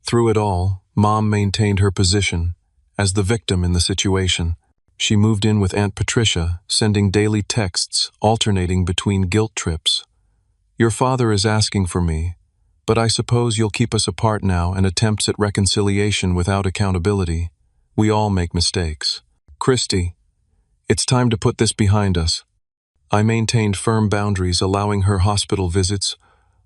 A: Through it all, Mom maintained her position as the victim in the situation. She moved in with Aunt Patricia, sending daily texts alternating between guilt trips. "Your father is asking for me, but I suppose you'll keep us apart now," and attempts at reconciliation without accountability. "We all make mistakes. Christy, it's time to put this behind us." I maintained firm boundaries, allowing her hospital visits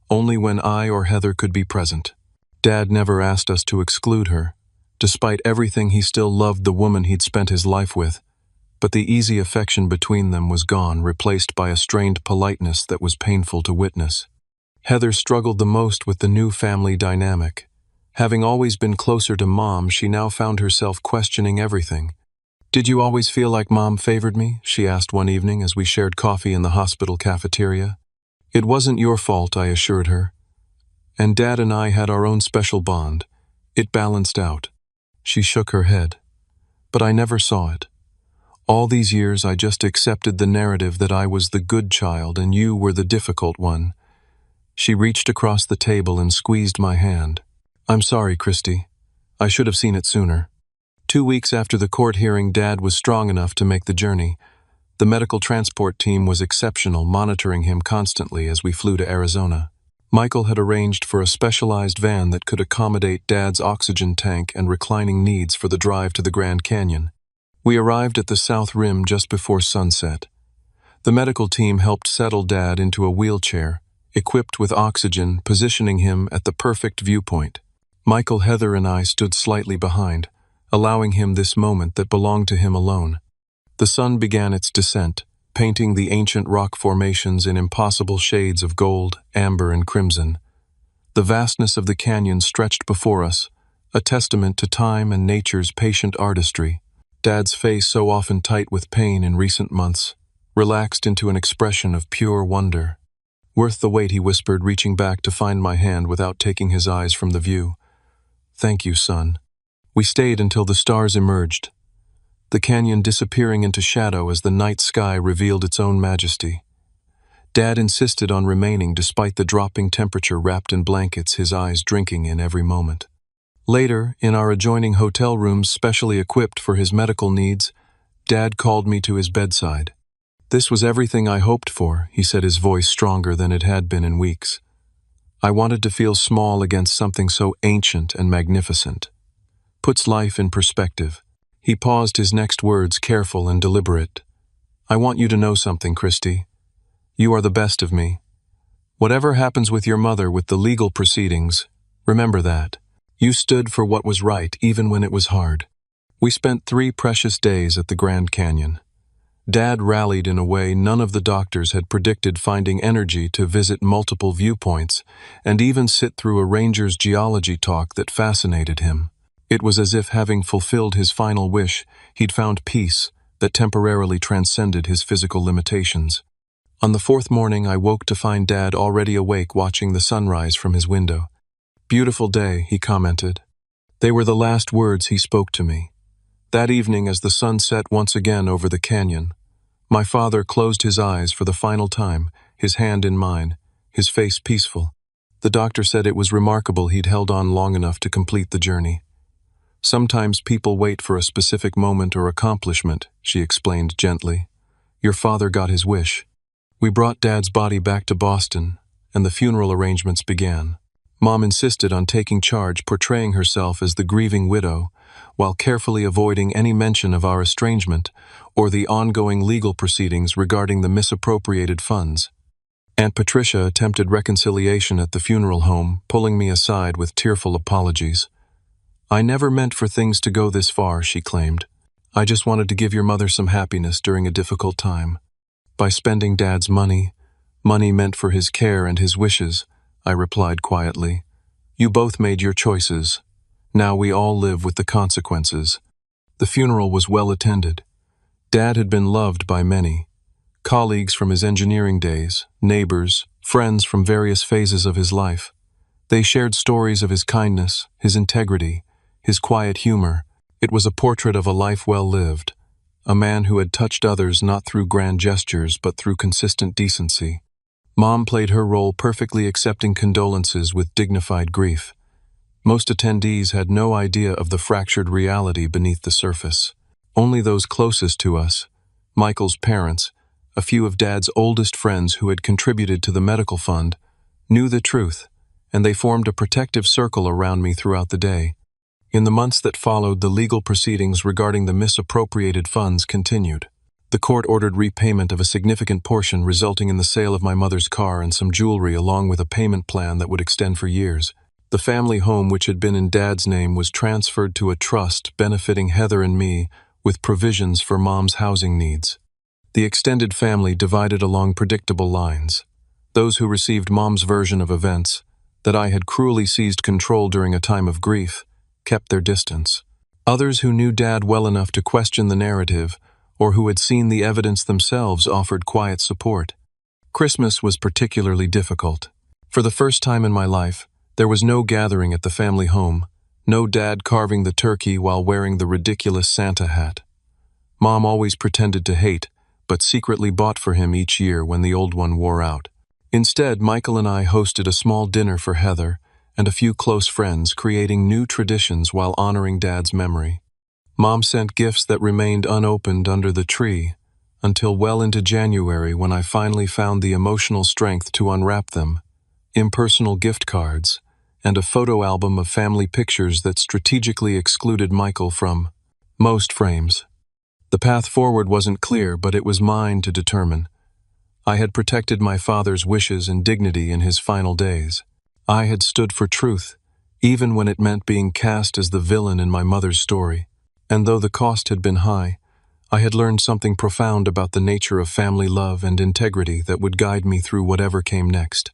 A: only when I or Heather could be present. Dad never asked us to exclude her. Despite everything, he still loved the woman he'd spent his life with, but the easy affection between them was gone, replaced by a strained politeness that was painful to witness. Heather struggled the most with the new family dynamic. Having always been closer to Mom, she now found herself questioning everything. "Did you always feel like Mom favored me?" she asked one evening as we shared coffee in the hospital cafeteria. "It wasn't your fault," I assured her. "And Dad and I had our own special bond. It balanced out." She shook her head. "But I never saw it. All these years I just accepted the narrative that I was the good child and you were the difficult one." She reached across the table and squeezed my hand. "I'm sorry, Christy. I should have seen it sooner." 2 weeks after the court hearing, Dad was strong enough to make the journey. The medical transport team was exceptional, monitoring him constantly as we flew to Arizona. Michael had arranged for a specialized van that could accommodate Dad's oxygen tank and reclining needs for the drive to the Grand Canyon. We arrived at the South Rim just before sunset. The medical team helped settle Dad into a wheelchair, equipped with oxygen, positioning him at the perfect viewpoint. Michael, Heather, and I stood slightly behind, allowing him this moment that belonged to him alone. The sun began its descent, painting the ancient rock formations in impossible shades of gold, amber, and crimson. The vastness of the canyon stretched before us, a testament to time and nature's patient artistry. Dad's face, so often tight with pain in recent months, relaxed into an expression of pure wonder. "Worth the wait," he whispered, reaching back to find my hand without taking his eyes from the view. "Thank you, son." We stayed until the stars emerged, the canyon disappearing into shadow as the night sky revealed its own majesty. Dad insisted on remaining despite the dropping temperature, wrapped in blankets, his eyes drinking in every moment. Later, in our adjoining hotel rooms specially equipped for his medical needs, Dad called me to his bedside. "This was everything I hoped for," he said, his voice stronger than it had been in weeks. "I wanted to feel small against something so ancient and magnificent. Puts life in perspective." He paused, his next words careful and deliberate. "I want you to know something, Christy. You are the best of me. Whatever happens with your mother with the legal proceedings, remember that. You stood for what was right even when it was hard." We spent 3 precious days at the Grand Canyon. Dad rallied in a way none of the doctors had predicted, finding energy to visit multiple viewpoints and even sit through a ranger's geology talk that fascinated him. It was as if, having fulfilled his final wish, he'd found peace that temporarily transcended his physical limitations. On the 4th morning, I woke to find Dad already awake, watching the sunrise from his window. "Beautiful day," he commented. They were the last words he spoke to me. That evening, as the sun set once again over the canyon, my father closed his eyes for the final time, his hand in mine, his face peaceful. The doctor said it was remarkable he'd held on long enough to complete the journey. "Sometimes people wait for a specific moment or accomplishment," she explained gently. "Your father got his wish." We brought Dad's body back to Boston, and the funeral arrangements began. Mom insisted on taking charge, portraying herself as the grieving widow, while carefully avoiding any mention of our estrangement or the ongoing legal proceedings regarding the misappropriated funds. Aunt Patricia attempted reconciliation at the funeral home, pulling me aside with tearful apologies. "I never meant for things to go this far," she claimed. "I just wanted to give your mother some happiness during a difficult time. By spending Dad's money meant for his care and his wishes," I replied quietly. "You both made your choices. Now we all live with the consequences." The funeral was well attended. Dad had been loved by many. Colleagues from his engineering days, neighbors, friends from various phases of his life. They shared stories of his kindness, his integrity, his quiet humor. It was a portrait of a life well lived, a man who had touched others not through grand gestures but through consistent decency. Mom played her role perfectly, accepting condolences with dignified grief. Most attendees had no idea of the fractured reality beneath the surface. Only those closest to us, Michael's parents, a few of Dad's oldest friends who had contributed to the medical fund, knew the truth, and they formed a protective circle around me throughout the day. In the months that followed, the legal proceedings regarding the misappropriated funds continued. The court ordered repayment of a significant portion, resulting in the sale of my mother's car and some jewelry, along with a payment plan that would extend for years. The family home, which had been in Dad's name, was transferred to a trust benefiting Heather and me, with provisions for Mom's housing needs. The extended family divided along predictable lines. Those who received Mom's version of events, that I had cruelly seized control during a time of grief, kept their distance. Others who knew Dad well enough to question the narrative, or who had seen the evidence themselves, offered quiet support. Christmas was particularly difficult. For the first time in my life, there was no gathering at the family home, no Dad carving the turkey while wearing the ridiculous Santa hat. Mom always pretended to hate, but secretly bought for him each year when the old one wore out. Instead, Michael and I hosted a small dinner for Heather and a few close friends, creating new traditions while honoring Dad's memory. Mom sent gifts that remained unopened under the tree until well into January, when I finally found the emotional strength to unwrap them. Impersonal gift cards and a photo album of family pictures that strategically excluded Michael from most frames. The path forward wasn't clear, but it was mine to determine. I had protected my father's wishes and dignity in his final days. I had stood for truth, even when it meant being cast as the villain in my mother's story. And though the cost had been high, I had learned something profound about the nature of family love and integrity that would guide me through whatever came next.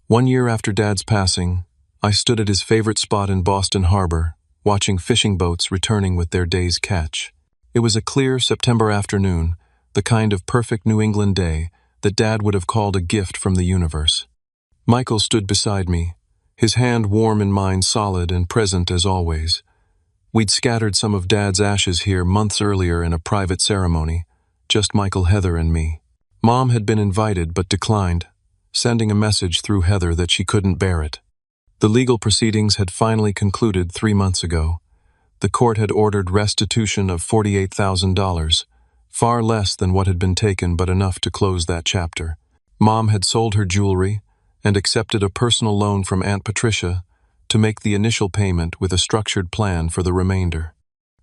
A: 1 year after Dad's passing, I stood at his favorite spot in Boston Harbor, watching fishing boats returning with their day's catch. It was a clear September afternoon, the kind of perfect New England day that Dad would have called a gift from the universe. Michael stood beside me, his hand warm in mine, solid and present as always. We'd scattered some of Dad's ashes here months earlier in a private ceremony, just Michael, Heather, and me. Mom had been invited but declined, sending a message through Heather that she couldn't bear it. The legal proceedings had finally concluded 3 months ago. The court had ordered restitution of $48,000, far less than what had been taken, but enough to close that chapter. Mom had sold her jewelry and accepted a personal loan from Aunt Patricia to make the initial payment, with a structured plan for the remainder.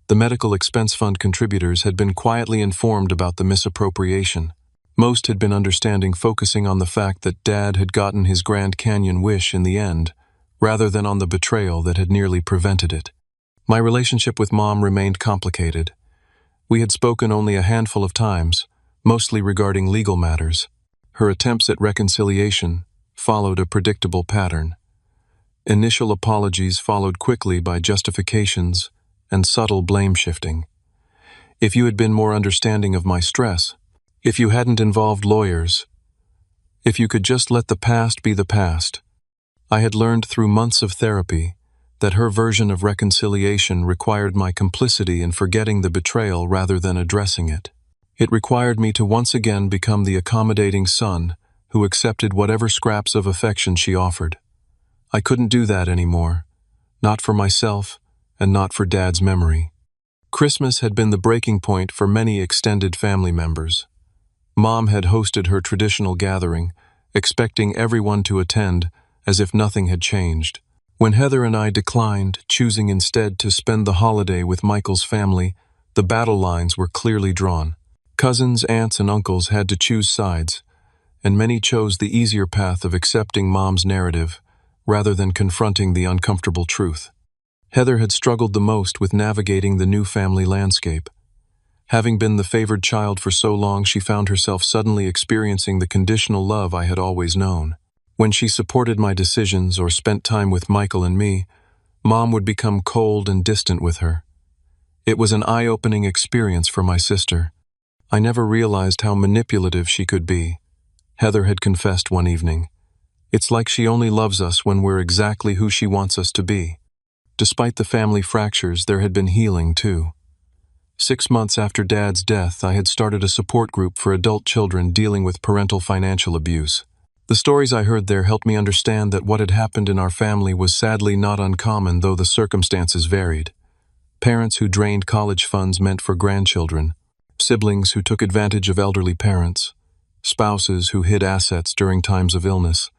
A: The medical expense fund contributors had been quietly informed about the misappropriation. Most had been understanding, focusing on the fact that Dad had gotten his Grand Canyon wish in the end, rather than on the betrayal that had nearly prevented it. My relationship with Mom remained complicated. We had spoken only a handful of times, mostly regarding legal matters. Her attempts at reconciliation followed a predictable pattern. Initial apologies followed quickly by justifications and subtle blame shifting. If you had been more understanding of my stress, if you hadn't involved lawyers, if you could just let the past be the past. I had learned through months of therapy that her version of reconciliation required my complicity in forgetting the betrayal rather than addressing it. It required me to once again become the accommodating son who accepted whatever scraps of affection she offered. I couldn't do that anymore, not for myself and not for Dad's memory. Christmas had been the breaking point for many extended family members. Mom had hosted her traditional gathering, expecting everyone to attend as if nothing had changed. When Heather and I declined, choosing instead to spend the holiday with Michael's family, the battle lines were clearly drawn. Cousins, aunts, and uncles had to choose sides, and many chose the easier path of accepting Mom's narrative rather than confronting the uncomfortable truth. Heather had struggled the most with navigating the new family landscape. Having been the favored child for so long, she found herself suddenly experiencing the conditional love I had always known. When she supported my decisions or spent time with Michael and me, Mom would become cold and distant with her. It was an eye-opening experience for my sister. I never realized how manipulative she could be. Heather had confessed one evening, "It's like she only loves us when we're exactly who she wants us to be." Despite the family fractures, there had been healing too. 6 months after Dad's death, I had started a support group for adult children dealing with parental financial abuse. The stories I heard there helped me understand that what had happened in our family was sadly not uncommon, though the circumstances varied. Parents who drained college funds meant for grandchildren, siblings who took advantage of elderly parents, spouses who hid assets during times of illness.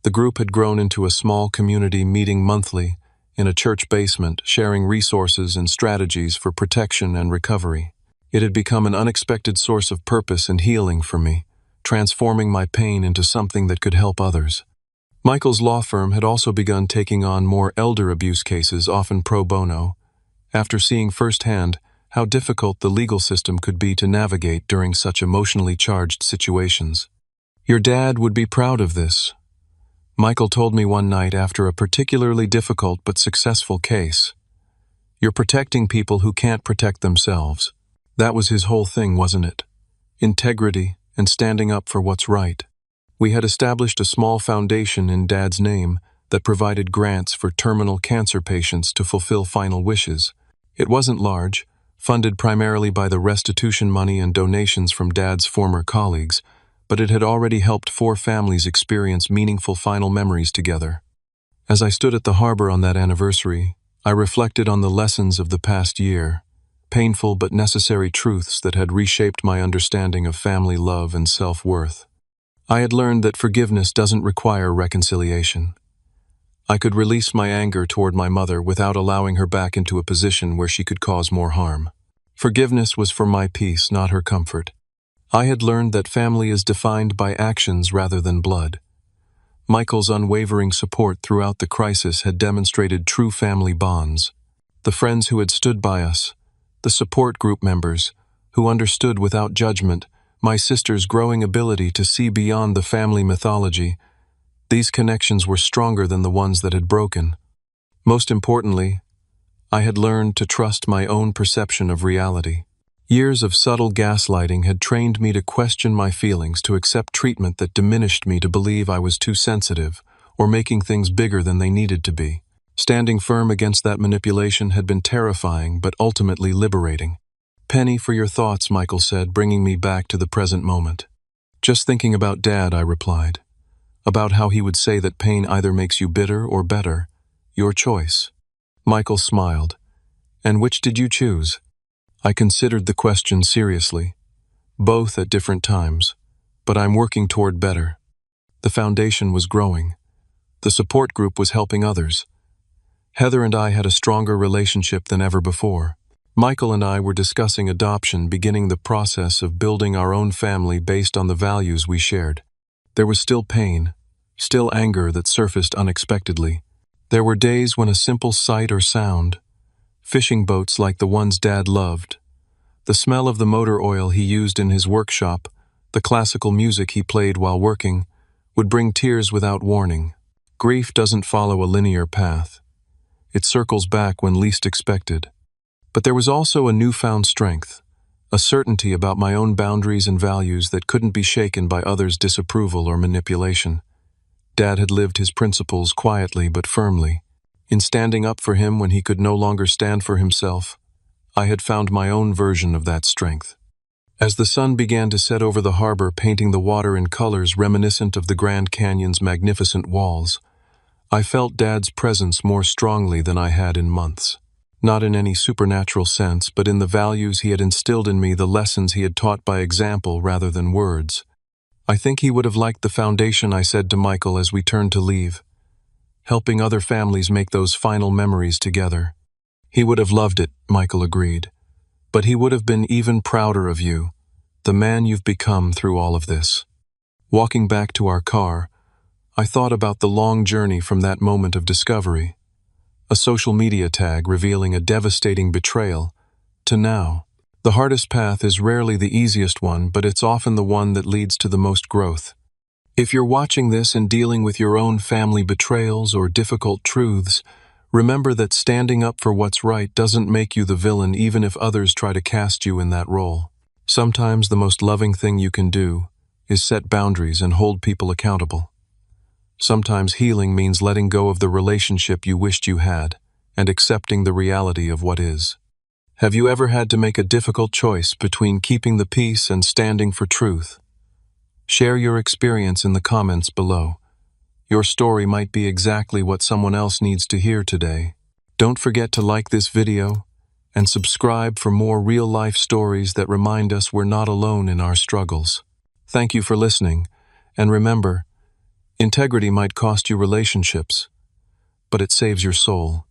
A: The group had grown into a small community meeting monthly in a church basement, sharing resources and strategies for protection and recovery. It had become an unexpected source of purpose and healing for me, transforming my pain into something that could help others. Michael's law firm had also begun taking on more elder abuse cases, often pro bono, after seeing firsthand how difficult the legal system could be to navigate during such emotionally charged situations. "Your dad would be proud of this," Michael told me one night after a particularly difficult but successful case. "You're protecting people who can't protect themselves." That was his whole thing, wasn't it? Integrity and standing up for what's right. We had established a small foundation in Dad's name that provided grants for terminal cancer patients to fulfill final wishes. It wasn't large, funded primarily by the restitution money and donations from Dad's former colleagues, but it had already helped 4 families experience meaningful final memories together. As I stood at the harbor on that anniversary, I reflected on the lessons of the past year, painful but necessary truths that had reshaped my understanding of family love and self-worth. I had learned that forgiveness doesn't require reconciliation. I could release my anger toward my mother without allowing her back into a position where she could cause more harm. Forgiveness was for my peace, not her comfort. I had learned that family is defined by actions rather than blood. Michael's unwavering support throughout the crisis had demonstrated true family bonds. The friends who had stood by us, the support group members, who understood without judgment, my sister's growing ability to see beyond the family mythology. These connections were stronger than the ones that had broken. Most importantly, I had learned to trust my own perception of reality. Years of subtle gaslighting had trained me to question my feelings, to accept treatment that diminished me, to believe I was too sensitive or making things bigger than they needed to be. Standing firm against that manipulation had been terrifying but ultimately liberating. "Penny for your thoughts," Michael said, bringing me back to the present moment. "Just thinking about Dad," I replied. "About how he would say that pain either makes you bitter or better. Your choice." Michael smiled. "And which did you choose?" I considered the question seriously. "Both at different times, but I'm working toward better." The foundation was growing. The support group was helping others. Heather and I had a stronger relationship than ever before. Michael and I were discussing adoption, beginning the process of building our own family based on the values we shared. There was still pain, still anger that surfaced unexpectedly. There were days when a simple sight or sound, fishing boats like the ones Dad loved, the smell of the motor oil he used in his workshop, the classical music he played while working, would bring tears without warning. Grief doesn't follow a linear path. It circles back when least expected. But there was also a newfound strength, a certainty about my own boundaries and values that couldn't be shaken by others' disapproval or manipulation. Dad had lived his principles quietly but firmly. In standing up for him when he could no longer stand for himself, I had found my own version of that strength. As the sun began to set over the harbor, painting the water in colors reminiscent of the Grand Canyon's magnificent walls, I felt Dad's presence more strongly than I had in months. Not in any supernatural sense, but in the values he had instilled in me, the lessons he had taught by example rather than words. "I think he would have liked the foundation," I said to Michael as we turned to leave. "Helping other families make those final memories together." "He would have loved it," Michael agreed. "But he would have been even prouder of you, the man you've become through all of this." Walking back to our car, I thought about the long journey from that moment of discovery, a social media tag revealing a devastating betrayal, to now. The hardest path is rarely the easiest one, but it's often the one that leads to the most growth. If you're watching this and dealing with your own family betrayals or difficult truths, remember that standing up for what's right doesn't make you the villain, even if others try to cast you in that role. Sometimes the most loving thing you can do is set boundaries and hold people accountable. Sometimes healing means letting go of the relationship you wished you had and accepting the reality of what is. Have you ever had to make a difficult choice between keeping the peace and standing for truth? Share your experience in the comments below. Your story might be exactly what someone else needs to hear today. Don't forget to like this video and subscribe for more real-life stories that remind us we're not alone in our struggles. Thank you for listening, and remember, integrity might cost you relationships, but it saves your soul.